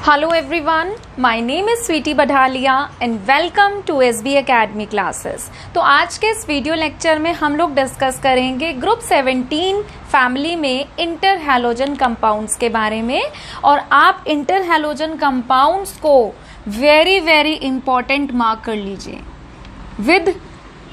Hello everyone, my name is Sweety बढालिया and welcome to SB Academy classes। तो आज के इस वीडियो लेक्चर में हम लोग डिस्कस करेंगे ग्रुप 17 फैमिली में इंटर हैलोजन कंपाउंड्स के बारे में। और आप इंटर हैलोजन कंपाउंड्स को वेरी इंपॉर्टेंट मार्क कर लीजिए। With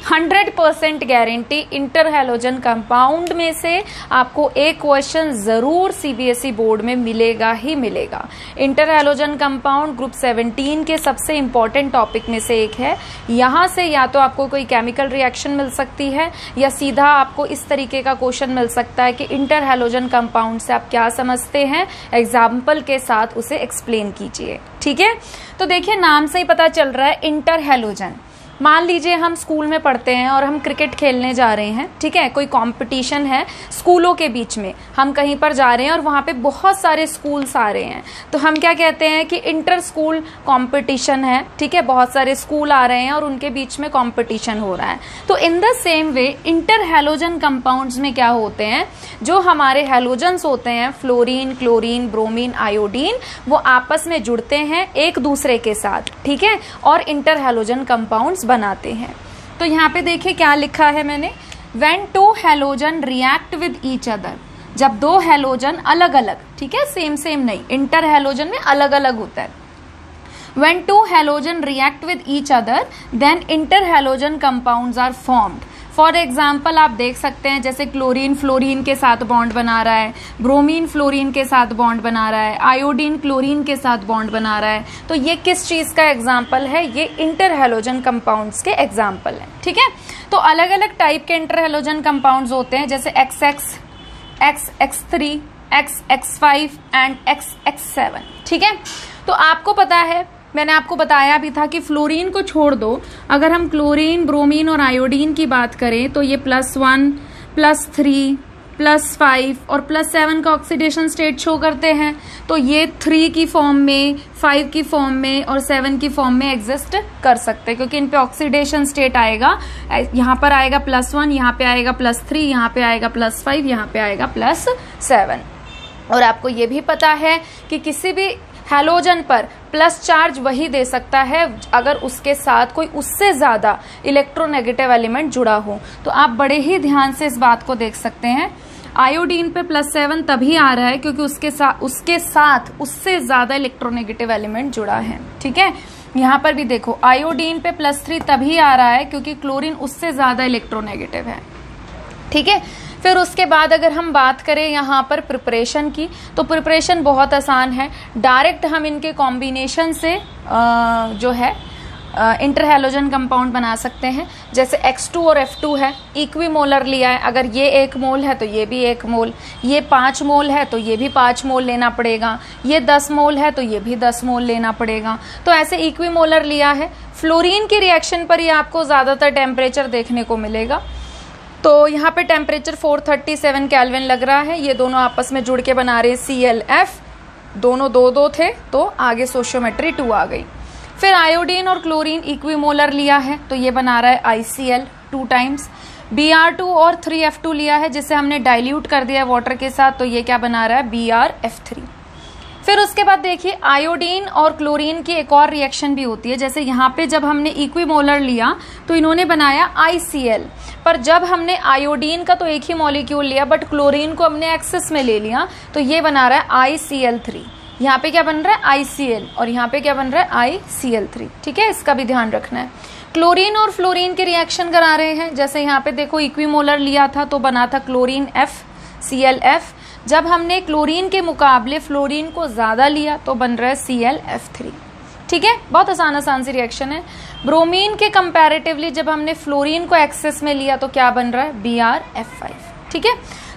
100% guarantee inter halogen compound में से आपको एक क्वेश्चन जरूर सीबीएसई बोर्ड में मिलेगा ही मिलेगा। इंटर हैलोजन कंपाउंड ग्रुप 17 के सबसे इंपॉर्टेंट टॉपिक में से एक है। यहाँ से या तो आपको कोई केमिकल रिएक्शन मिल सकती है या सीधा आपको इस तरीके का क्वेश्चन मिल सकता है कि इंटर हैलोजन कंपाउंड से आप क्या समझते हैं, एग्जाम्पल के साथ उसे एक्सप्लेन कीजिए। ठीक है, तो देखिए नाम से ही पता चल रहा है इंटर हैलोजन। मान लीजिए हम स्कूल में पढ़ते हैं और हम क्रिकेट खेलने जा रहे हैं, ठीक है, कोई कंपटीशन है स्कूलों के बीच में, हम कहीं पर जा रहे हैं और वहाँ पे बहुत सारे स्कूल्स आ रहे हैं, तो हम क्या कहते हैं कि इंटर स्कूल कंपटीशन है। ठीक है, बहुत सारे स्कूल आ रहे हैं और उनके बीच में कंपटीशन हो रहा है। तो in the same way inter halogen compounds में क्या होते हैं, जो हमारे हैलोजन्स होते हैं फ्लोरीन, क्लोरीन, ब्रोमीन, आयोडीन, वो आपस में जुड़ते हैं एक दूसरे के साथ, ठीक है, और इंटर हैलोजन कंपाउंड्स बनाते हैं। तो यहाँ पे देखिए क्या लिखा है मैंने, when two halogen react with each other, जब दो हैलोजन अलग अलग, ठीक है, सेम नहीं, इंटर हैलोजन में अलग अलग होता है। When two halogen react with each other then inter halogen compounds are formed. For example आप देख सकते हैं जैसे क्लोरीन फ्लोरीन के साथ बॉन्ड बना रहा है, ब्रोमीन फ्लोरीन के साथ बॉन्ड बना रहा है, आयोडीन क्लोरीन के साथ बॉन्ड बना रहा है। तो ये किस चीज का एग्जाम्पल है, ये इंटर हैलोजन कंपाउंड्स के एग्जाम्पल है। ठीक है, तो अलग अलग टाइप के इंटर हैलोजन कंपाउंड्स होते हैं जैसे XX, XX3, XX5 and XX7। ठीक है, तो आपको पता है, मैंने आपको बताया भी था कि फ्लोरीन को छोड़ दो, अगर हम क्लोरीन, ब्रोमीन और आयोडीन की बात करें तो ये +1, +3, +5 और +7 का ऑक्सीडेशन स्टेट शो करते हैं। तो ये 3 की फॉर्म में, 5 की फॉर्म में और 7 की फॉर्म में एग्जिस्ट कर सकते हैं, क्योंकि इन पे ऑक्सीडेशन स्टेट आएगा, यहाँ पर आएगा +1, यहाँ पे आएगा +3, यहाँ पे आएगा +5, यहाँ पे आएगा +7। और आपको ये भी पता है कि किसी भी हैलोजन पर प्लस चार्ज वही दे सकता है अगर उसके साथ कोई उससे ज्यादा इलेक्ट्रोनेगेटिव एलिमेंट जुड़ा हो। तो आप बड़े ही ध्यान से इस बात को देख सकते हैं। आयोडीन पे +7 तभी आ रहा है क्योंकि उसके साथ उससे ज्यादा इलेक्ट्रोनेगेटिव एलिमेंट जुड़ा है। ठीक है, यहाँ पर भी देखो आयोडीन पे +3 तभी आ रहा है क्योंकि क्लोरीन उससे ज्यादा इलेक्ट्रोनेगेटिव है। ठीक है, फिर उसके बाद अगर हम बात करें यहाँ पर प्रिपरेशन की, तो प्रिपरेशन बहुत आसान है। डायरेक्ट हम इनके कॉम्बिनेशन से जो है इंटर हैलोजन कंपाउंड बना सकते हैं। जैसे X2 और F2 है, इक्विमोलर लिया है, अगर ये 1 मोल है तो ये भी 1 मोल, ये 5 मोल है तो ये भी 5 मोल लेना पड़ेगा, ये 10 मोल है तो ये भी 10 मोल लेना पड़ेगा। तो ऐसे इक्विमोलर लिया है। फ्लोरीन की रिएक्शन पर ये आपको ज्यादातर टेम्परेचर देखने को मिलेगा। तो यहाँ पे टेम्परेचर 437 केल्विन लग रहा है। ये दोनों आपस में जुड़ के बना रहे ClF, दोनों 2-2 थे तो आगे सोशियोमेट्री 2 आ गई। फिर आयोडीन और क्लोरीन इक्विमोलर लिया है तो ये बना रहा है ICl 2 टाइम्स। Br2 और 3F2 लिया है जिसे हमने डाइल्यूट कर दिया है वाटर के साथ, तो ये क्या बना रहा है BrF3। फिर उसके बाद देखिए आयोडीन और क्लोरीन की एक और रिएक्शन भी होती है। जैसे यहाँ पे जब हमने इक्विमोलर लिया तो इन्होंने बनाया ICl, पर जब हमने आयोडीन का तो एक ही मॉलिक्यूल लिया बट क्लोरीन को हमने एक्सेस में ले लिया तो ये बना रहा है ICl3। यहाँ पे क्या बन रहा है ICl और यहाँ पे क्या बन रहा है ICl3। ठीक है, इसका भी ध्यान रखना है। क्लोरीन और फ्लोरीन की रिएक्शन करा रहे हैं। जैसे यहाँ पे देखो इक्विमोलर लिया था तो बना था क्लोरीन F ClF, जब हमने क्लोरीन के मुकाबले फ्लोरीन को ज्यादा लिया तो बन रहा है ClF3। ठीक है, बहुत आसान सी रिएक्शन है। ब्रोमीन के कंपैरेटिवली जब हमने फ्लोरीन को एक्सेस में लिया तो क्या बन रहा है BrF5। ठीक है,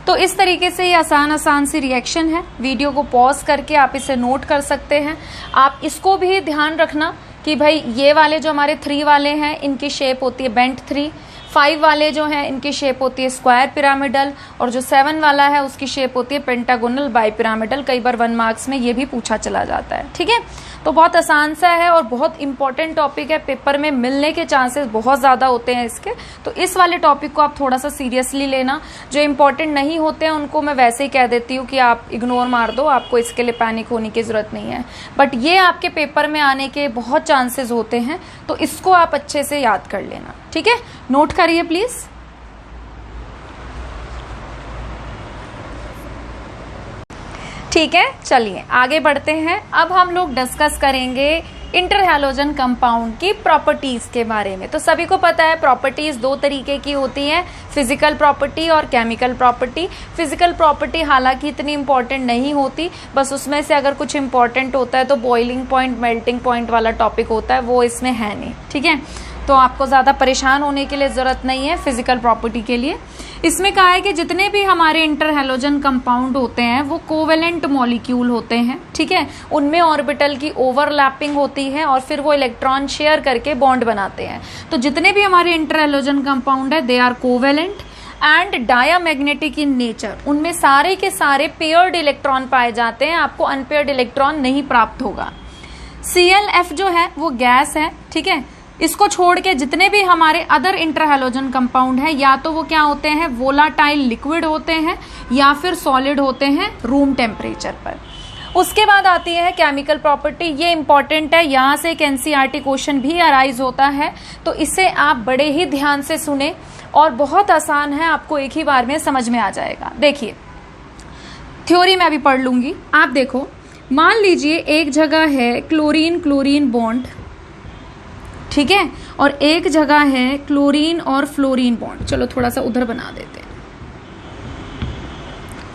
तो इस तरीके से ये आसान सी रिएक्शन है। वीडियो को पॉज करके आप इसे नोट कर सकते हैं। आप इसको भी ध्यान रखना कि भाई ये वाले जो हमारे 3 वाले हैं इनकी शेप होती है बेंट 3, 5 वाले जो हैं इनकी शेप होती है स्क्वायर पिरामिडल, और जो 7 वाला है उसकी शेप होती है पेंटागोनल बाई पिरामिडल। कई बार 1 मार्क्स में ये भी पूछा चला जाता है। ठीक है, तो बहुत आसान सा है और बहुत इंपॉर्टेंट टॉपिक है, पेपर में मिलने के चांसेस बहुत ज़्यादा होते हैं इसके। तो इस वाले टॉपिक को आप थोड़ा सा सीरियसली लेना। जो इंपॉर्टेंट नहीं होते हैं उनको मैं वैसे ही कह देती हूँ कि आप इग्नोर मार दो, आपको इसके लिए पैनिक होने की ज़रूरत नहीं है। बट ये आपके पेपर में आने के बहुत चांसेस होते हैं, तो इसको आप अच्छे से याद कर लेना। ठीक है, नोट करिए प्लीज़। ठीक है, चलिए आगे बढ़ते हैं। अब हम लोग डिस्कस करेंगे इंटरहैलोजन कंपाउंड की प्रॉपर्टीज के बारे में। तो सभी को पता है प्रॉपर्टीज 2 तरीके की होती हैं, फिजिकल प्रॉपर्टी और केमिकल प्रॉपर्टी। फिजिकल प्रॉपर्टी हालांकि इतनी इंपॉर्टेंट नहीं होती, बस उसमें से अगर कुछ इंपॉर्टेंट होता है तो बॉइलिंग पॉइंट, मेल्टिंग पॉइंट वाला टॉपिक होता है, वो इसमें है नहीं। ठीक है, तो आपको ज़्यादा परेशान होने के लिए ज़रूरत नहीं है फिजिकल प्रॉपर्टी के लिए। इसमें कहा है कि जितने भी हमारे इंटरहैलोजन कंपाउंड होते हैं वो कोवेलेंट मॉलिक्यूल होते हैं। ठीक है, उनमें ऑर्बिटल की ओवरलैपिंग होती है और फिर वो इलेक्ट्रॉन शेयर करके बॉन्ड बनाते हैं। तो जितने भी हमारे इंटरहैलोजन कंपाउंड है they are covalent and diamagnetic in nature. उनमें सारे के सारे पेयर्ड इलेक्ट्रॉन पाए जाते हैं, आपको अनपेयर्ड इलेक्ट्रॉन नहीं प्राप्त होगा। ClF जो है वो गैस है। ठीक है, इसको छोड़ के जितने भी हमारे अदर इंटरहैलोजन कंपाउंड है या तो वो क्या होते हैं, वोलाटाइल लिक्विड होते हैं या फिर सॉलिड होते हैं रूम टेम्परेचर पर। उसके बाद आती है केमिकल प्रॉपर्टी। ये इंपॉर्टेंट है, यहाँ से एक NCERT क्वेश्चन भी अराइज होता है, तो इसे आप बड़े ही ध्यान से सुने और बहुत आसान है, आपको एक ही बार में समझ में आ जाएगा। देखिए, थ्योरी मैं अभी पढ़ लूंगी, आप देखो। मान लीजिए एक जगह है क्लोरीन क्लोरीन बॉन्ड, ठीक है, और एक जगह है क्लोरीन और फ्लोरीन बॉन्ड। चलो थोड़ा सा उधर बना देते हैं।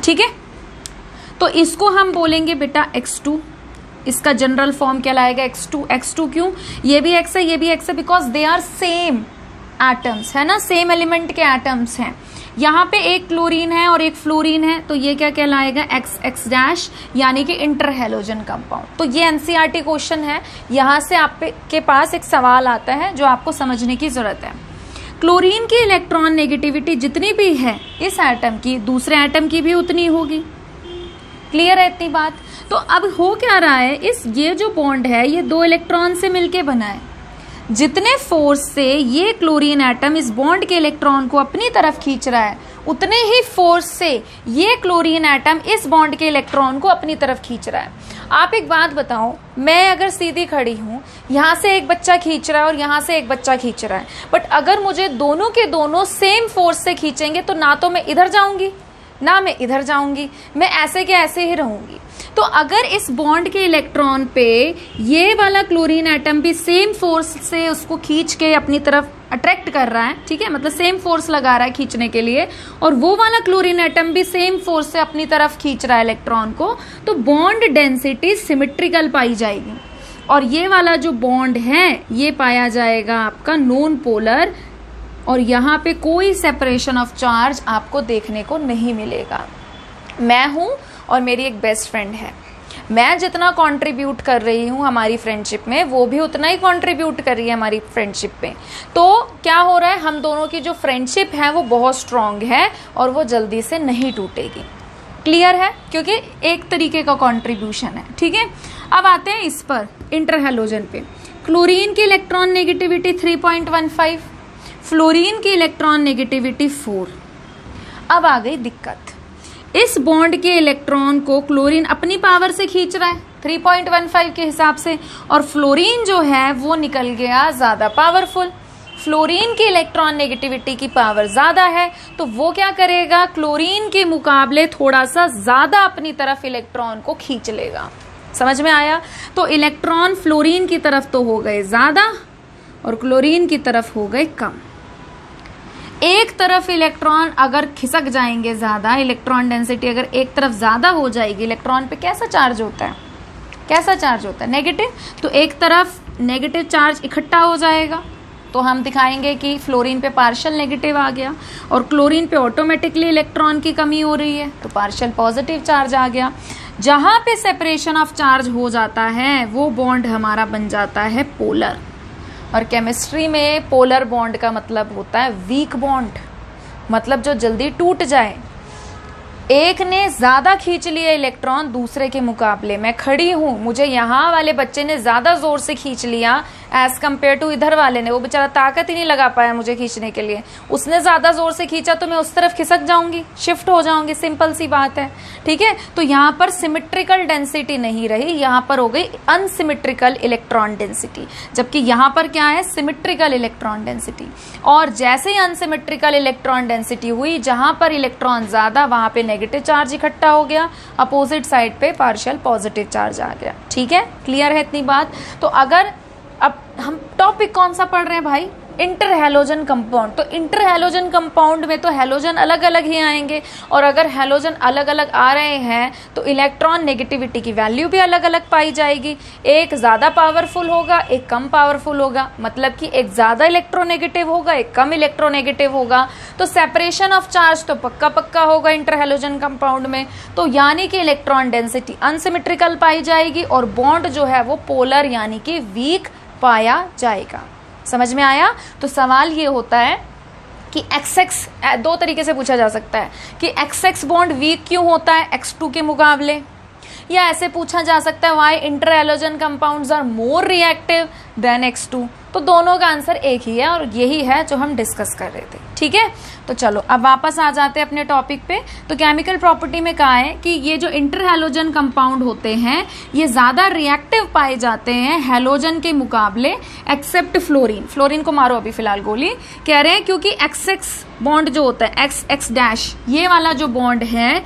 ठीक है, तो इसको हम बोलेंगे बेटा X2। इसका जनरल फॉर्म कहलाएगा X2। X2 क्यों? ये भी X है, ये भी X है, because they are same atoms, है ना, सेम एलिमेंट के एटम्स हैं। यहाँ पे एक क्लोरीन है और एक फ्लोरीन है, तो ये क्या कहलाएगा, XX' यानी कि इंटरहैलोजन कंपाउंड। तो ये NCERT क्वेश्चन है, यहाँ से आपके पास एक सवाल आता है जो आपको समझने की जरूरत है। क्लोरीन की इलेक्ट्रॉन नेगेटिविटी जितनी भी है इस एटम की, दूसरे एटम की भी उतनी होगी। क्लियर है इतनी बात? तो अब हो क्या रहा है, ये जो बॉन्ड है ये 2 इलेक्ट्रॉन से मिलके बना है। जितने फोर्स से ये क्लोरीन एटम इस बॉन्ड के इलेक्ट्रॉन को अपनी तरफ खींच रहा है, उतने ही फोर्स से ये क्लोरीन एटम इस बॉन्ड के इलेक्ट्रॉन को अपनी तरफ खींच रहा है। आप एक बात बताओ, मैं अगर सीधी खड़ी हूं, यहां से एक बच्चा खींच रहा है और यहां से एक बच्चा खींच रहा है, बट अगर मुझे दोनों के दोनों सेम फोर्स से खींचेंगे तो ना तो मैं इधर जाऊंगी ना मैं इधर जाऊंगी, मैं ऐसे के ऐसे ही रहूंगी। तो अगर इस बॉन्ड के इलेक्ट्रॉन पे ये वाला क्लोरीन एटम भी सेम फोर्स से उसको खींच के अपनी तरफ अट्रैक्ट कर रहा है, ठीक है, मतलब सेम फोर्स लगा रहा है खींचने के लिए, और वो वाला क्लोरीन एटम भी सेम फोर्स से अपनी तरफ खींच रहा है इलेक्ट्रॉन को, तो बॉन्ड डेंसिटी सिमेट्रिकल पाई जाएगी। और ये वाला जो बॉन्ड है ये पाया जाएगा आपका नॉन पोलर, और यहाँ पे कोई सेपरेशन ऑफ चार्ज आपको देखने को नहीं मिलेगा। मैं हूं और मेरी एक बेस्ट फ्रेंड है, मैं जितना कंट्रीब्यूट कर रही हूँ हमारी फ्रेंडशिप में, वो भी उतना ही कंट्रीब्यूट कर रही है हमारी फ्रेंडशिप में। तो क्या हो रहा है, हम दोनों की जो फ्रेंडशिप है वो बहुत स्ट्रांग है और वो जल्दी से नहीं टूटेगी। क्लियर है? क्योंकि एक तरीके का कंट्रीब्यूशन है। ठीक है, अब आते हैं इस पर, इंटरहैलोजन पे। क्लोरीन की इलेक्ट्रॉन नेगेटिविटी 3.15, फ्लोरीन की इलेक्ट्रॉन नेगेटिविटी 4। अब आ गई दिक्कत, इस बॉन्ड के इलेक्ट्रॉन को क्लोरीन अपनी पावर से खींच रहा है 3.15 के हिसाब से, और फ्लोरीन जो है वो निकल गया ज्यादा पावरफुल। फ्लोरीन की इलेक्ट्रॉन नेगेटिविटी की पावर ज्यादा है, तो वो क्या करेगा, क्लोरीन के मुकाबले थोड़ा सा ज्यादा अपनी तरफ इलेक्ट्रॉन को खींच लेगा। समझ में आया? तो इलेक्ट्रॉन फ्लोरीन की तरफ तो हो गए ज्यादा और क्लोरीन की तरफ हो गए कम। एक तरफ इलेक्ट्रॉन अगर खिसक जाएंगे ज्यादा, इलेक्ट्रॉन डेंसिटी अगर एक तरफ ज्यादा हो जाएगी, इलेक्ट्रॉन पे कैसा चार्ज होता है, कैसा चार्ज होता है, नेगेटिव। तो एक तरफ नेगेटिव चार्ज इकट्ठा हो जाएगा, तो हम दिखाएंगे कि फ्लोरीन पे पार्शियल नेगेटिव आ गया, और क्लोरीन पे ऑटोमेटिकली इलेक्ट्रॉन की कमी हो रही है तो पार्शियल पॉजिटिव चार्ज आ गया। जहां पे सेपरेशन ऑफ चार्ज हो जाता है वो बॉन्ड हमारा बन जाता है पोलर, और केमिस्ट्री में पोलर बॉन्ड का मतलब होता है वीक बॉन्ड, मतलब जो जल्दी टूट जाए। एक ने ज्यादा खींच लिया इलेक्ट्रॉन दूसरे के मुकाबले, मैं खड़ी हूं, मुझे यहाँ वाले बच्चे ने ज्यादा जोर से खींच लिया एज कम्पेयर टू इधर वाले ने, वो बेचारा ताकत ही नहीं लगा पाया मुझे खींचने के लिए, उसने ज्यादा जोर से खींचा तो मैं उस तरफ खिसक जाऊंगी, शिफ्ट हो जाऊंगी, सिंपल सी बात है। ठीक है, तो यहाँ पर सिमेट्रिकल डेंसिटी नहीं रही, यहाँ पर हो गई अनसिमेट्रिकल इलेक्ट्रॉन डेंसिटी, जबकि यहाँ पर क्या है, सिमेट्रिकल इलेक्ट्रॉन डेंसिटी। और जैसे ही अनसिमेट्रिकल इलेक्ट्रॉन डेंसिटी हुई, जहां पर इलेक्ट्रॉन ज्यादा वहां पे नेगेटिव चार्ज इकट्ठा हो गया, अपोजिट साइड पे पार्शियल पॉजिटिव चार्ज आ गया। ठीक है, क्लियर है इतनी बात। तो अगर अब हम टॉपिक कौन सा पढ़ रहे हैं भाई, इंटर हैलोजन कंपाउंड। तो इंटर हैलोजन कंपाउंड में तो हैलोजन अलग अलग ही आएंगे, और अगर हैलोजन अलग अलग आ रहे हैं तो इलेक्ट्रॉन नेगेटिविटी की वैल्यू भी अलग अलग पाई जाएगी, एक ज्यादा पावरफुल होगा, एक कम पावरफुल होगा, मतलब कि एक ज्यादा इलेक्ट्रोनेगेटिव होगा, एक कम इलेक्ट्रोनेगेटिव होगा। तो सेपरेशन ऑफ चार्ज तो पक्का पक्का होगा इंटर हैलोजन कंपाउंड में, तो यानी कि इलेक्ट्रॉन डेंसिटी अनसिमेट्रिकल पाई जाएगी और बॉन्ड जो है वो पोलर यानी कि वीक पाया जाएगा। समझ में आया। तो सवाल ये होता है कि XX दो तरीके से पूछा जा सकता है कि XX बॉन्ड वीक क्यों होता है X2 के मुकाबले, या ऐसे पूछा जा सकता है why inter halogen compounds are more reactive than X2। तो दोनों का आंसर एक ही है और यही है जो हम डिस्कस कर रहे थे। ठीक है, तो चलो अब वापस आ जाते हैं अपने टॉपिक पे। तो केमिकल प्रॉपर्टी में कहा है कि ये जो इंटर हैलोजन कंपाउंड होते हैं ये ज्यादा रिएक्टिव पाए जाते हैं हैलोजन के मुकाबले, एक्सेप्ट फ्लोरीन। फ्लोरीन को मारो अभी फिलहाल गोली, कह रहे हैं क्योंकि XX बॉन्ड जो होता है XX डैश, ये वाला जो बॉन्ड है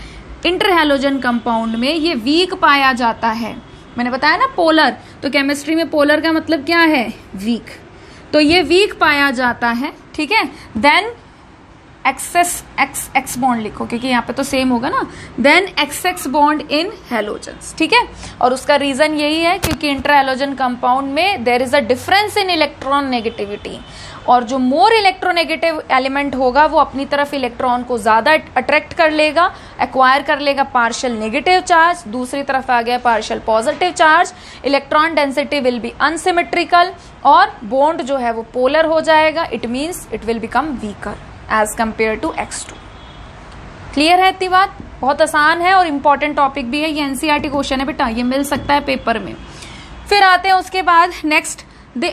इंटर हैलोजन कंपाउंड में ये वीक पाया जाता है। मैंने बताया ना पोलर, तो केमिस्ट्री में पोलर का मतलब क्या है, वीक, तो ये वीक पाया जाता है। ठीक है, देन XX बॉन्ड लिखो क्योंकि यहाँ पे तो सेम होगा ना, then XX bond in halogens. ठीक है, और उसका रीजन यही है क्योंकि इंटर हैलोजन कंपाउंड में there is a difference in electron negativity, और जो मोर इलेक्ट्रोनेगेटिव एलिमेंट होगा वो अपनी तरफ इलेक्ट्रॉन को ज्यादा अट्रैक्ट कर लेगा, एक्वायर कर लेगा पार्शियल नेगेटिव चार्ज, दूसरी तरफ आ गया partial positive charge, electron density will be unsymmetrical और बॉन्ड जो है वो पोलर हो जाएगा, it means it will become weaker as compare to X2। Clear है इतनी बात, बहुत आसान है और इंपॉर्टेंट टॉपिक भी है, ये NCERT क्वेश्चन है बेटा, ये मिल सकता है पेपर में। फिर आते हैं उसके बाद नेक्स्ट,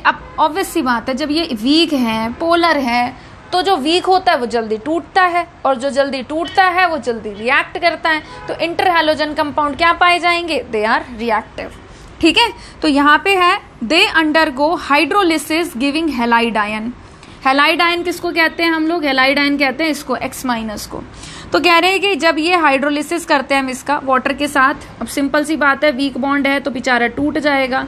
अब ऑब्वियस सी बात है जब ये वीक है, पोलर है, तो जो वीक होता है वो जल्दी टूटता है और जो जल्दी टूटता है वो जल्दी रिएक्ट करता है। तो इंटर हैलोजन कंपाउंड क्या पाए जाएंगे, दे आर रिएक्टिव। ठीक है, तो यहाँ पे है they undergo hydrolysis giving halide ion. Halide ion किसको कहते हैं हम लोग, हैलाइड आयन कहते हैं इसको, X- को। तो कह रहे हैं कि जब ये हाइड्रोलिसिस करते हैं हम इसका वाटर के साथ, अब सिंपल सी बात है वीक बॉन्ड है तो बेचारा टूट जाएगा।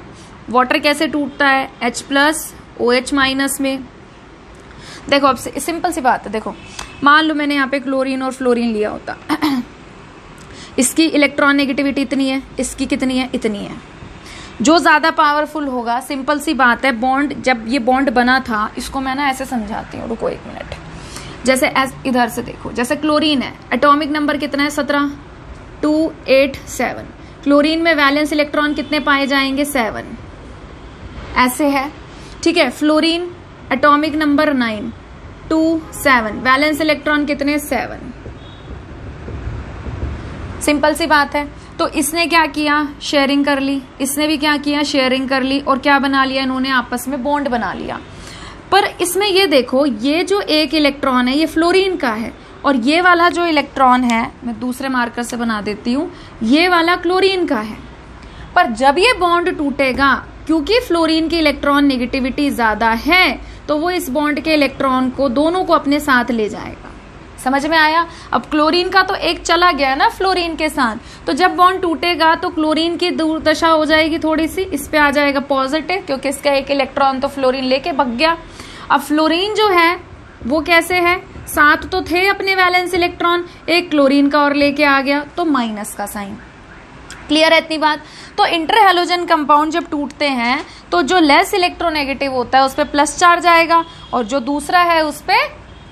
वाटर कैसे टूटता है, H+OH- में। देखो अब सिंपल सी बात है, देखो मान लो मैंने यहाँ पे क्लोरीन और फ्लोरीन लिया होता इसकी इलेक्ट्रॉन नेगेटिविटी इतनी है, इसकी कितनी है, इतनी है। जो ज्यादा पावरफुल होगा, सिंपल सी बात है, बॉन्ड जब ये बॉन्ड बना था, इसको मैं ना ऐसे समझाती हूँ, रुको एक मिनट। जैसे इधर से देखो, जैसे क्लोरीन है, एटॉमिक नंबर कितना है, 17, 2, 8, 7। क्लोरीन में वैलेंस इलेक्ट्रॉन कितने पाए जाएंगे, 7, ऐसे है। ठीक है, fluorine atomic number 9, 2, 7, valence electron कितने, 7। सिंपल सी बात है। तो इसने क्या किया, शेयरिंग कर ली, इसने भी क्या किया, शेयरिंग कर ली, और क्या बना लिया इन्होंने, आपस में बॉन्ड बना लिया। पर इसमें ये देखो, ये जो एक इलेक्ट्रॉन है ये फ्लोरीन का है, और ये वाला जो इलेक्ट्रॉन है, मैं दूसरे मार्कर से बना देती हूँ, ये वाला क्लोरीन का है। पर जब ये बॉन्ड टूटेगा, क्योंकि फ्लोरीन की इलेक्ट्रॉन नेगेटिविटी ज्यादा है, तो वो इस बॉन्ड के इलेक्ट्रॉन को दोनों को अपने साथ ले जाएगा। समझ में आया। अब क्लोरीन का तो एक चला गया ना फ्लोरीन के साथ, तो जब बॉन्ड टूटेगा तो क्लोरीन की दुर्दशा हो जाएगी थोड़ी सी, इस पे आ जाएगा पॉजिटिव, क्योंकि इसका एक इलेक्ट्रॉन तो फ्लोरीन लेके भाग गया। अब फ्लोरीन जो है वो कैसे है, साथ तो थे अपने वैलेंस इलेक्ट्रॉन, एक क्लोरीन का और लेके आ गया, तो माइनस का साइन। क्लियर है इतनी बात। तो इंटर हैलोजन कंपाउंड जब टूटते हैं तो जो लेस इलेक्ट्रोनेगेटिव होता है उस पे प्लस चार्ज आएगा, और जो दूसरा है उस पे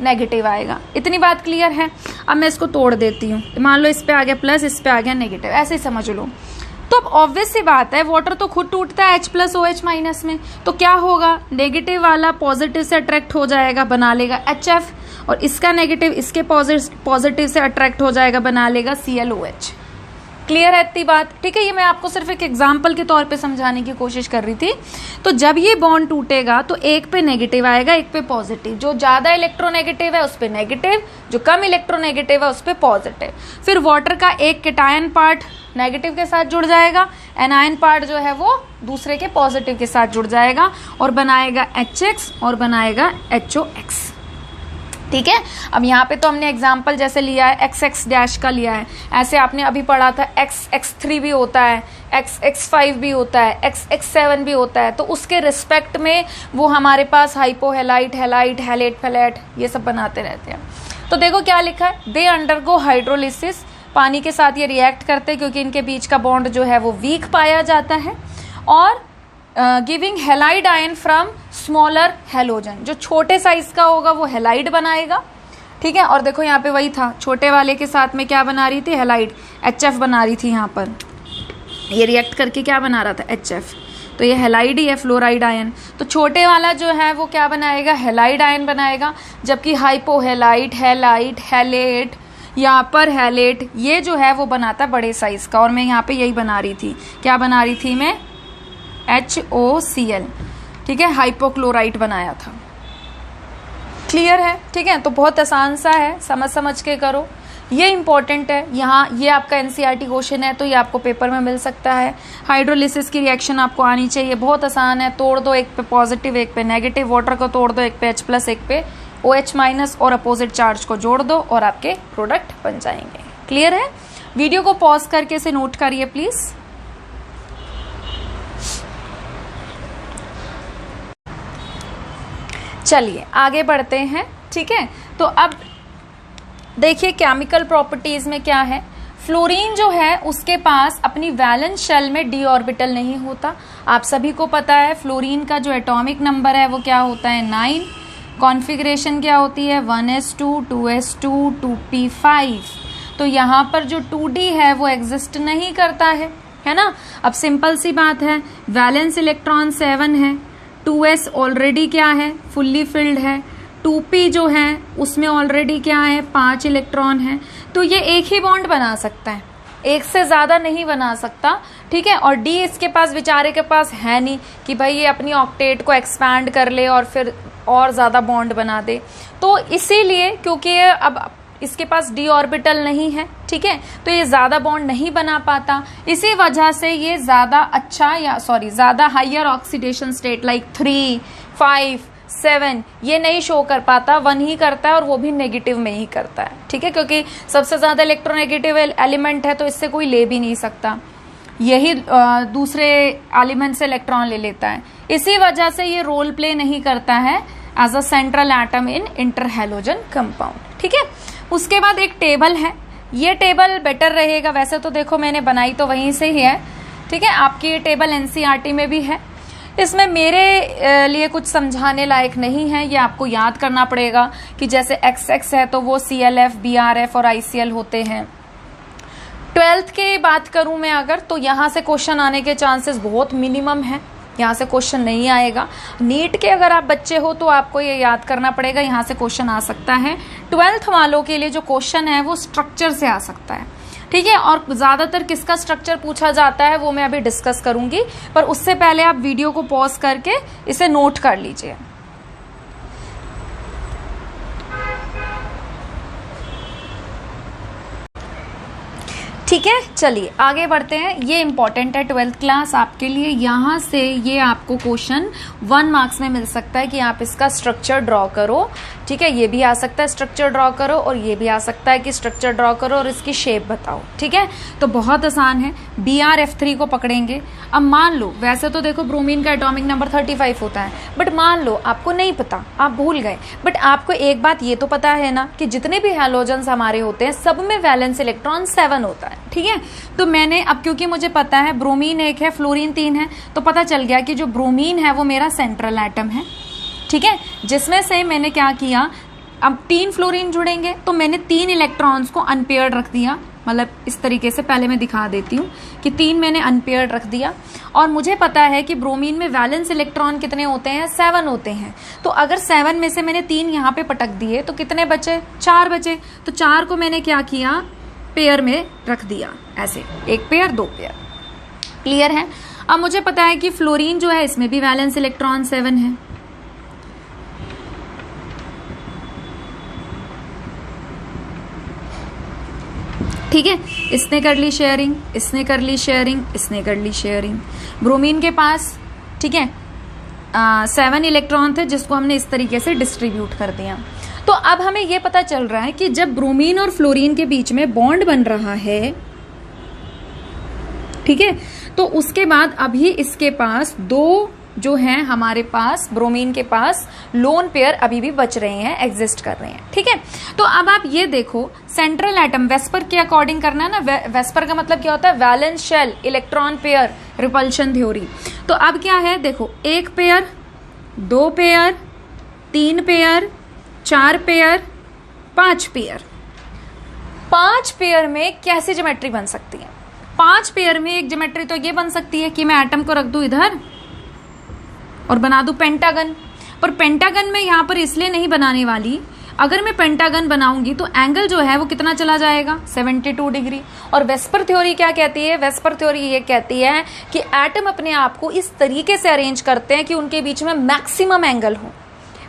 नेगेटिव आएगा। इतनी बात क्लियर है। अब मैं इसको तोड़ देती हूँ, मान लो इस पे आ गया प्लस, इस पे आ गया नेगेटिव, ऐसे ही समझ लो। तो अब ऑब्वियस सी बात है, वाटर तो खुद टूटता है H+OH- में, तो क्या होगा, नेगेटिव वाला पॉजिटिव से अट्रैक्ट हो जाएगा, बना लेगा HF, और इसका नेगेटिव इसके पॉजिटिव से अट्रैक्ट हो जाएगा, बना लेगा ClOH। क्लियर है इतनी बात? ठीक है, ये मैं आपको सिर्फ एक एग्जाम्पल के तौर पे समझाने की कोशिश कर रही थी। तो जब ये बॉन्ड टूटेगा तो एक पे नेगेटिव आएगा, एक पे पॉजिटिव, जो ज्यादा इलेक्ट्रोनेगेटिव है उस पे नेगेटिव, जो कम इलेक्ट्रोनेगेटिव है उस पे पॉजिटिव। फिर वाटर का एक कैटायन पार्ट नेगेटिव के साथ जुड़ जाएगा, एनायन पार्ट जो है वो दूसरे के पॉजिटिव के साथ जुड़ जाएगा और बनाएगा HX और बनाएगा HOX। ठीक है, अब यहाँ पे तो हमने एग्जाम्पल जैसे लिया है XX डैश का लिया है, ऐसे आपने अभी पढ़ा था XX3 भी होता है, XX5 भी होता है, XX7 भी होता है, तो उसके रिस्पेक्ट में वो हमारे पास हाइपोहेलाइट, हेलाइट, हेलेट, फेलेट ये सब बनाते रहते हैं। तो देखो क्या लिखा है, दे अंडरगो हाइड्रोलिसिस, पानी के साथ ये रिएक्ट करते हैं क्योंकि इनके बीच का बॉन्ड जो है वो वीक पाया जाता है, और giving halide ion from smaller halogen, जो छोटे साइज का होगा वो हेलाइड बनाएगा। ठीक है, और देखो यहाँ पे वही था, छोटे वाले के साथ में क्या बना रही थी, हेलाइड, HF बना रही थी, यहाँ पर ये रिएक्ट करके क्या बना रहा था, HF, तो ये हेलाइड ही है, फ्लोराइड आयन। तो छोटे वाला जो है वो क्या बनाएगा, हेलाइड आयन बनाएगा, जबकि हाइपोहेलाइट, हेलाइट, हेलेट, यहाँ पर हेलेट, ये जो है वो बनाता है बड़े साइज का, और मैं यहाँ पे यही बना रही थी, क्या बना रही थी मैं, HOCl। ठीक है, हाइपोक्लोराइट बनाया था। क्लियर है? ठीक है, तो बहुत आसान सा है, समझ के करो, ये इंपॉर्टेंट है। यहाँ ये आपका NCERT क्वेश्चन है तो ये आपको पेपर में मिल सकता है। हाइड्रोलिसिस की रिएक्शन आपको आनी चाहिए, बहुत आसान है, तोड़ दो, एक पे पॉजिटिव एक पे नेगेटिव, वाटर को तोड़ दो, एक पे H+ एक पे OH- और अपोजिट चार्ज को जोड़ दो और आपके प्रोडक्ट बन जाएंगे। क्लियर है? वीडियो को पॉज करके इसे नोट करिए प्लीज। चलिए आगे बढ़ते हैं। ठीक है, तो अब देखिए केमिकल प्रॉपर्टीज में क्या है। फ्लोरीन जो है उसके पास अपनी वैलेंस शेल में d ऑर्बिटल नहीं होता। आप सभी को पता है फ्लोरीन का जो एटॉमिक नंबर है वो क्या होता है, 9। कॉन्फ़िगरेशन क्या होती है, 1s2 2s2 2p5। तो यहाँ पर जो 2d है वो एग्जिस्ट नहीं करता है ना। अब सिंपल सी बात है, वैलेंस इलेक्ट्रॉन 7 है, 2s ऑलरेडी क्या है, फुल्ली फिल्ड है, 2p जो है उसमें ऑलरेडी क्या है, 5 इलेक्ट्रॉन है। तो ये एक ही बॉन्ड बना सकता है, एक से ज्यादा नहीं बना सकता। ठीक है, और d इसके पास, बेचारे के पास है नहीं कि भाई ये अपनी ऑक्टेट को एक्सपैंड कर ले और फिर और ज्यादा बॉन्ड बना दे। तो इसीलिए क्योंकि अब इसके पास d ऑर्बिटल नहीं है, ठीक है, तो ये ज्यादा बॉन्ड नहीं बना पाता। इसी वजह से ये ज्यादा हायर ऑक्सीडेशन स्टेट लाइक 3, 5, 7 ये नहीं शो कर पाता, 1 ही करता है, और वो भी नेगेटिव में ही करता है। ठीक है, क्योंकि सबसे ज्यादा इलेक्ट्रोनेगेटिव एलिमेंट है तो इससे कोई ले भी नहीं सकता, यही दूसरे एलिमेंट से इलेक्ट्रॉन ले लेता है। इसी वजह से ये रोल प्ले नहीं करता है as a central atom in interhalogen compound. ठीक है, उसके बाद एक टेबल है, ये टेबल बेटर रहेगा। वैसे तो देखो मैंने बनाई तो वहीं से ही है, ठीक है, आपकी ये टेबल NCERT में भी है। इसमें मेरे लिए कुछ समझाने लायक नहीं है, ये आपको याद करना पड़ेगा कि जैसे XX है तो वो ClF, BrF और ICl होते हैं। 12th की बात करूं मैं अगर, तो यहाँ से क्वेश्चन आने के चांसेस बहुत मिनिमम है, यहाँ से क्वेश्चन नहीं आएगा। नीट के अगर आप बच्चे हो तो आपको ये याद करना पड़ेगा, यहाँ से क्वेश्चन आ सकता है। 12th वालों के लिए जो क्वेश्चन है वो स्ट्रक्चर से आ सकता है। ठीक है, और ज्यादातर किसका स्ट्रक्चर पूछा जाता है वो मैं अभी डिस्कस करूंगी, पर उससे पहले आप वीडियो को पॉज करके इसे नोट कर लीजिए। ठीक है, चलिए आगे बढ़ते हैं। ये इंपॉर्टेंट है 12th क्लास आपके लिए, यहाँ से ये आपको क्वेश्चन 1 मार्क्स में मिल सकता है कि आप इसका स्ट्रक्चर ड्रॉ करो। ठीक है, ये भी आ सकता है स्ट्रक्चर ड्रॉ करो, और ये भी आ सकता है कि स्ट्रक्चर ड्रॉ करो और इसकी शेप बताओ। ठीक है, तो बहुत आसान है। BrF3 को पकड़ेंगे। अब मान लो, वैसे तो देखो ब्रोमीन का एटॉमिक नंबर 35 होता है, बट मान लो आपको नहीं पता, आप भूल गए, बट आपको एक बात ये तो पता है ना कि जितने भी हैलोजन्स हमारे होते हैं सब में वैलेंस इलेक्ट्रॉन 7 होता है। ठीक है, तो मैंने अब क्योंकि मुझे पता है ब्रोमीन 1 है, फ्लोरीन 3 है, तो पता चल गया कि जो ब्रोमीन है वो मेरा सेंट्रल एटम है। ठीक है, जिसमें से मैंने क्या किया, अब 3 फ्लोरीन जुड़ेंगे तो मैंने 3 इलेक्ट्रॉन्स को अनपेयर्ड रख दिया, मतलब इस तरीके से पहले मैं दिखा देती हूँ कि 3 मैंने अनपेयर्ड रख दिया, और मुझे पता है कि ब्रोमीन में वैलेंस इलेक्ट्रॉन कितने होते हैं, 7 होते हैं। तो अगर 7 में से मैंने 3 यहाँ पे पटक दिए तो कितने बचे, 4 बचे। तो 4 को मैंने क्या किया, पेयर में रख दिया, ऐसे 1 पेयर 2 पेयर। क्लियर है। अब मुझे पता है कि फ्लोरीन जो है इसमें भी वैलेंस इलेक्ट्रॉन 7 है। ठीक है, इसने कर ली शेयरिंग, इसने कर ली शेयरिंग, इसने कर ली शेयरिंग। ब्रोमीन के पास, ठीक है, 7 इलेक्ट्रॉन थे जिसको हमने इस तरीके से डिस्ट्रीब्यूट कर दिया। तो अब हमें यह पता चल रहा है कि जब ब्रोमीन और फ्लोरीन के बीच में बॉन्ड बन रहा है, ठीक है, तो उसके बाद अभी इसके पास 2 जो हैं हमारे पास, ब्रोमीन के पास लोन पेयर अभी भी बच रहे हैं, एग्जिस्ट कर रहे हैं। ठीक है, तो अब आप ये देखो, सेंट्रल एटम वेस्पर के अकॉर्डिंग करना है ना। वेस्पर का मतलब क्या होता है, valence shell, electron pair, repulsion theory. तो अब क्या है, देखो 1 pair 2 pair 3 pair 4 pair 5 pair. 5 pair में कैसी ज्योमेट्री बन सकती है? 5 पेयर में एक ज्योमेट्री तो ये बन सकती है कि मैं एटम को रख दूं इधर और बना दूं पेंटागन। पर पेंटागन में यहां पर इसलिए नहीं बनाने वाली, अगर मैं पेंटागन बनाऊंगी तो एंगल जो है वो कितना चला जाएगा, 72 डिग्री। और वेस्पर थ्योरी क्या कहती है, वेस्पर थ्योरी ये कहती है कि एटम अपने आप को इस तरीके से अरेंज करते हैं कि उनके बीच में मैक्सिमम एंगल हो।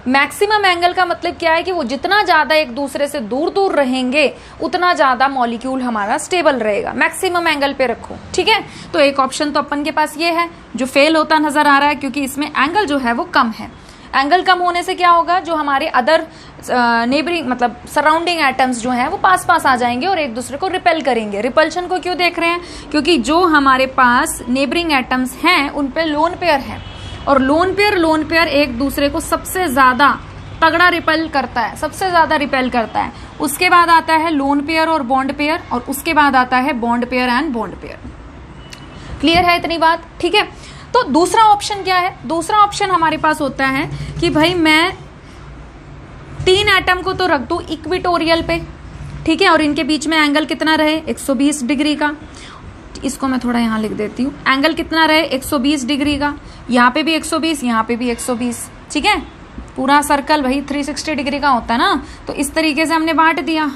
मैक्सिमम एंगल का मतलब क्या है कि वो जितना ज्यादा एक दूसरे से दूर दूर रहेंगे उतना ज्यादा मॉलिक्यूल हमारा स्टेबल रहेगा। मैक्सिमम एंगल पे रखो, ठीक है। तो एक ऑप्शन तो अपन के पास ये है जो फेल होता नजर आ रहा है, क्योंकि इसमें एंगल जो है वो कम है। एंगल कम होने से क्या होगा, जो हमारे अदर नेबरिंग मतलब सराउंडिंग एटम्स जो हैं वो पास पास आ जाएंगे और एक दूसरे को रिपेल करेंगे। रिपल्शन को क्यों देख रहे हैं, क्योंकि जो हमारे पास नेबरिंग एटम्स हैं उन पे लोन पेयर है, और लोन पेयर एक दूसरे को सबसे ज्यादा तगड़ा रिपेल करता है, सबसे ज्यादा रिपेल करता है। उसके बाद आता है लोन पेयर और बॉन्ड पेयर, और उसके बाद आता है bond pair and bond pair. Clear है इतनी बात, ठीक है। तो दूसरा ऑप्शन क्या है, दूसरा ऑप्शन हमारे पास होता है कि भाई मैं 3 एटम को तो रख दूं इक्विटोरियल पे, ठीक है, और इनके बीच में एंगल कितना रहे, 120 डिग्री का। इसको मैं थोड़ा यहां लिख देती हूं, एंगल कितना रहे, 120 डिग्री का। यहां पे भी 120, यहां पे भी 120, ठीक है। पूरा सर्कल वही 360 डिग्री का होता है ना, तो इस तरीके से हमने बांट दिया,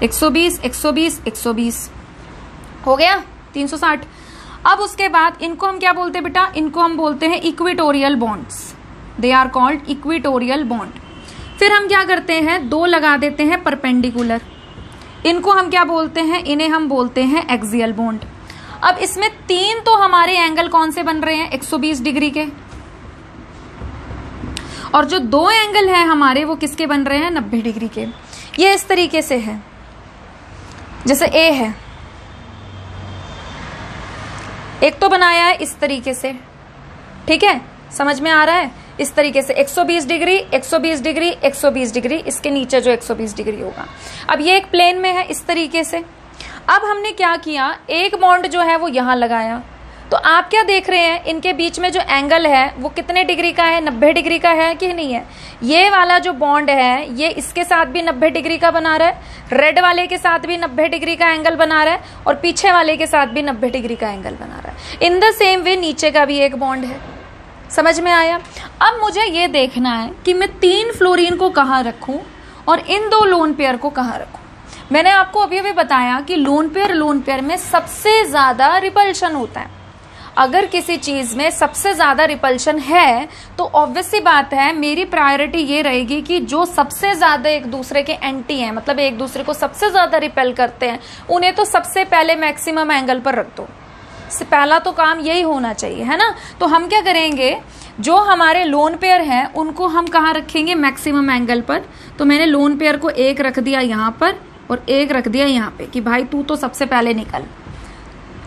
120 120 120 हो गया 360। अब उसके बाद इनको हम क्या बोलते हैं बेटा, इनको हम बोलते हैं equatorial bonds, they are called equatorial bond. फिर हम क्या करते हैं, 2 लगा देते हैं परपेंडिकुलर, इनको हम क्या बोलते हैं, इन्हें हम बोलते हैं एक्सियल बॉन्ड। अब इसमें 3 तो हमारे एंगल कौन से बन रहे हैं, 120 डिग्री के, और जो 2 एंगल है हमारे वो किसके बन रहे हैं, 90 डिग्री के। ये इस तरीके से है, जैसे ए है, एक तो बनाया है इस तरीके से, ठीक है, समझ में आ रहा है, इस तरीके से 120 डिग्री 120 डिग्री 120 डिग्री, इसके नीचे जो 120 डिग्री होगा। अब ये एक प्लेन में है इस तरीके से। अब हमने क्या किया, एक बॉन्ड जो है वो यहां लगाया, तो आप क्या देख रहे हैं, इनके बीच में जो एंगल है वो कितने डिग्री का है, 90 डिग्री का है कि नहीं है। ये वाला जो बॉन्ड है ये इसके साथ भी 90 डिग्री का बना रहा है, रेड वाले के साथ भी 90 डिग्री का एंगल बना रहा है, और पीछे वाले के साथ भी 90 डिग्री का एंगल बना रहा है। इन द सेम वे नीचे का भी एक बॉन्ड है, समझ में आया। अब मुझे ये देखना है कि मैं 3 फ्लोरीन को कहाँ रखूं और इन 2 लोन पेयर को कहाँ रखूं। मैंने आपको अभी अभी बताया कि लोन पेयर में सबसे ज्यादा रिपल्शन होता है। अगर किसी चीज में सबसे ज्यादा रिपल्शन है तो ऑब्वियस सी बात है मेरी प्रायोरिटी ये रहेगी कि जो सबसे ज्यादा एक दूसरे के एंटी हैं, मतलब एक दूसरे को सबसे ज्यादा रिपेल करते हैं, उन्हें तो सबसे पहले मैक्सिमम एंगल पर रख दो। पहला तो काम यही होना चाहिए, है ना। तो हम क्या करेंगे, जो हमारे लोन पेयर हैं उनको हम कहाँ रखेंगे, मैक्सिमम एंगल पर। तो मैंने लोन पेयर को एक रख दिया यहाँ पर और एक रख दिया यहाँ पे कि भाई तू तो सबसे पहले निकल,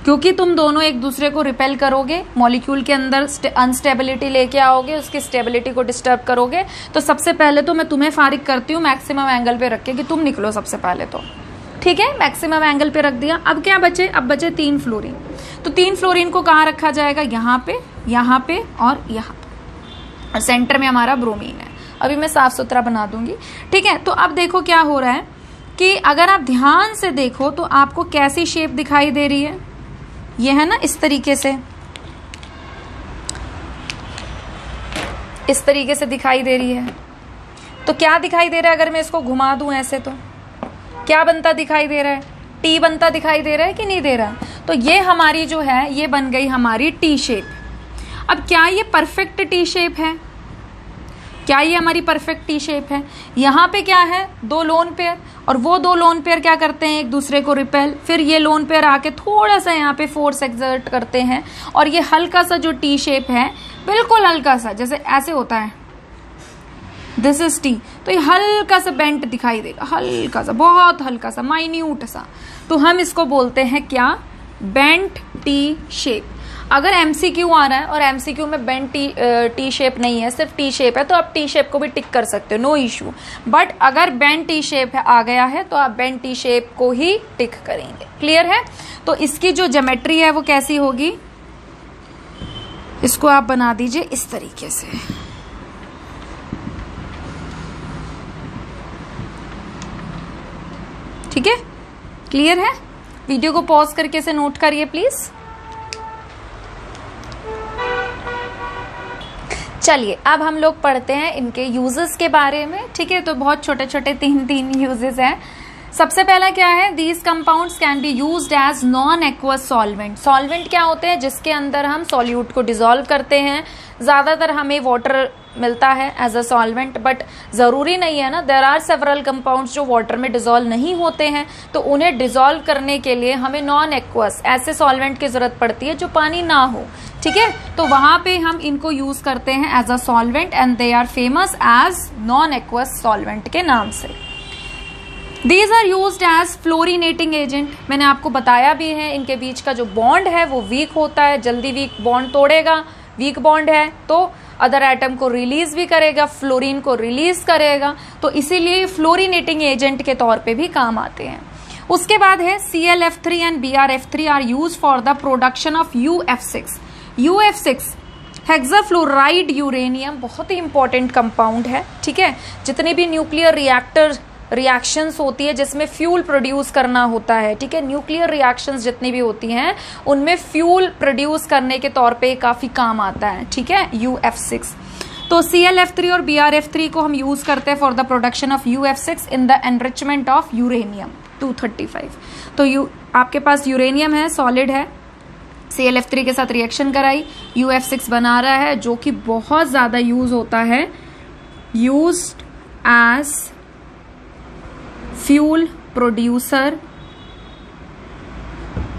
क्योंकि तुम दोनों एक दूसरे को रिपेल करोगे, मॉलिक्यूल के अंदर अनस्टेबिलिटी लेके आओगे, उसकी स्टेबिलिटी को डिस्टर्ब करोगे। तो सबसे पहले तो मैं तुम्हें फारिग करती हूँ मैक्सिमम एंगल पे रख के कि तुम निकलो सबसे पहले, तो ठीक है, मैक्सिमम एंगल पे रख दिया। अब क्या बचे, अब बचे 3 फ्लोरीन। तो 3 फ्लोरीन को कहाँ रखा जाएगा, यहाँ पे और यहाँ पे, और सेंटर में हमारा ब्रोमीन है। अभी मैं साफ सुथरा बना दूंगी, ठीक है। तो अब देखो क्या हो रहा है कि अगर आप ध्यान से देखो तो आपको कैसी शेप दिखाई दे रही है, ये है ना, इस तरीके से, इस तरीके से दिखाई दे रही है। तो क्या दिखाई दे रहा है अगर मैं इसको घुमा दूं ऐसे, तो क्या बनता दिखाई दे रहा है? टी बनता दिखाई दे रहा है कि नहीं दे रहा? तो ये हमारी जो है ये बन गई हमारी टी शेप। अब क्या ये परफेक्ट टी शेप है? क्या ये हमारी परफेक्ट टी शेप है? यहाँ पे क्या है, दो लोन पेयर, और वो दो लोन पेयर क्या करते हैं, एक दूसरे को रिपेल, फिर ये लोन पेयर आके थोड़ा सा यहाँ पे फोर्स एक्सर्ट करते हैं, और ये हल्का सा जो टी शेप है, बिल्कुल हल्का सा, जैसे ऐसे होता है, दिस इज टी, तो ये हल्का सा बेंट दिखाई देगा, हल्का सा, बहुत हल्का सा, माइन्यूट सा, तो हम इसको बोलते हैं क्या, बेंट टी शेप। अगर एमसीक्यू आ रहा है और एमसीक्यू में बेंट टी शेप नहीं है, सिर्फ टी शेप है, तो आप टी शेप को भी टिक कर सकते हो, नो इशू। बट अगर बेंट टी शेप आ गया है तो आप बेंट टी शेप को ही टिक करेंगे। क्लियर है? तो इसकी जो ज्योमेट्री है वो कैसी होगी, इसको आप बना दीजिए इस तरीके से। ठीक है, क्लियर है? वीडियो को पॉज करके इसे नोट करिए प्लीज। चलिए अब हम लोग पढ़ते हैं इनके यूजेस के बारे में। ठीक है, तो बहुत छोटे छोटे तीन यूजेस हैं। सबसे पहला क्या है, these compounds can be used as non aqueous solvent. Solvent क्या होते हैं, जिसके अंदर हम सॉल्यूट को डिसॉल्व करते हैं। ज्यादातर हमें वाटर मिलता है एज अ सॉल्वेंट, बट जरूरी नहीं है ना, देयर आर सेवरल कंपाउंड्स जो वाटर में डिसॉल्व नहीं होते हैं, तो उन्हें डिसॉल्व करने के लिए हमें नॉन एक्वस ऐसे सॉल्वेंट की जरूरत पड़ती है जो पानी ना हो। ठीक है, तो वहां पे हम इनको यूज करते हैं as a solvent, and they are famous as non aqueous solvent के नाम से। These are used as fluorinating agent. मैंने आपको बताया भी है, इनके बीच का जो बॉन्ड है वो वीक होता है, जल्दी वीक बॉन्ड तोड़ेगा, वीक बॉन्ड है तो अदर एटम को रिलीज भी करेगा, फ्लोरीन को रिलीज करेगा, तो इसीलिए फ्लोरिनेटिंग एजेंट के तौर पे भी काम आते हैं। उसके बाद है ClF3 and BrF3 are use for the production of UF6। UF6 hexafluoride uranium, बहुत ही इंपॉर्टेंट कंपाउंड है। ठीक है, जितने भी न्यूक्लियर रिएक्शंस होती है जिसमें फ्यूल प्रोड्यूस करना होता है, ठीक है, न्यूक्लियर रिएक्शंस जितनी भी होती हैं उनमें फ्यूल प्रोड्यूस करने के तौर पे काफी काम आता है। ठीक है, UF6। तो ClF3 और BrF3 को हम यूज करते हैं for the production of UF6 in the enrichment of uranium 235। तो आपके पास यूरेनियम है, सॉलिड है, ClF3 के साथ रिएक्शन कराई, UF6 बना रहा है, जो कि बहुत ज्यादा यूज होता है, used as fuel producer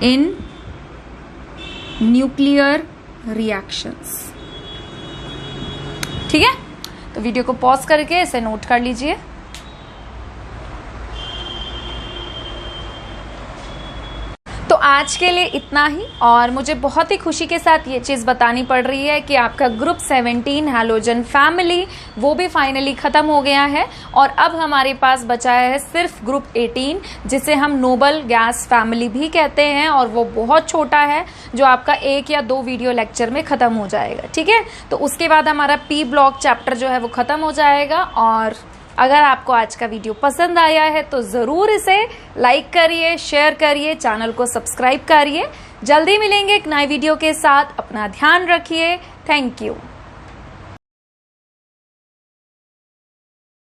in nuclear reactions. ठीक है, तो वीडियो को पॉज करके इसे नोट कर लीजिए। तो आज के लिए इतना ही, और मुझे बहुत ही खुशी के साथ ये चीज़ बतानी पड़ रही है कि आपका ग्रुप 17 हैलोजन फैमिली वो भी फाइनली ख़त्म हो गया है, और अब हमारे पास बचा है सिर्फ ग्रुप 18, जिसे हम नोबल गैस फैमिली भी कहते हैं, और वो बहुत छोटा है, जो आपका 1 या 2 वीडियो लेक्चर में ख़त्म हो जाएगा। ठीक है, तो उसके बाद हमारा P ब्लॉक चैप्टर जो है वो ख़त्म हो जाएगा। और अगर आपको आज का वीडियो पसंद आया है तो ज़रूर इसे लाइक करिए, शेयर करिए, चैनल को सब्सक्राइब करिए। जल्दी मिलेंगे एक नए वीडियो के साथ, अपना ध्यान रखिए। Thank you.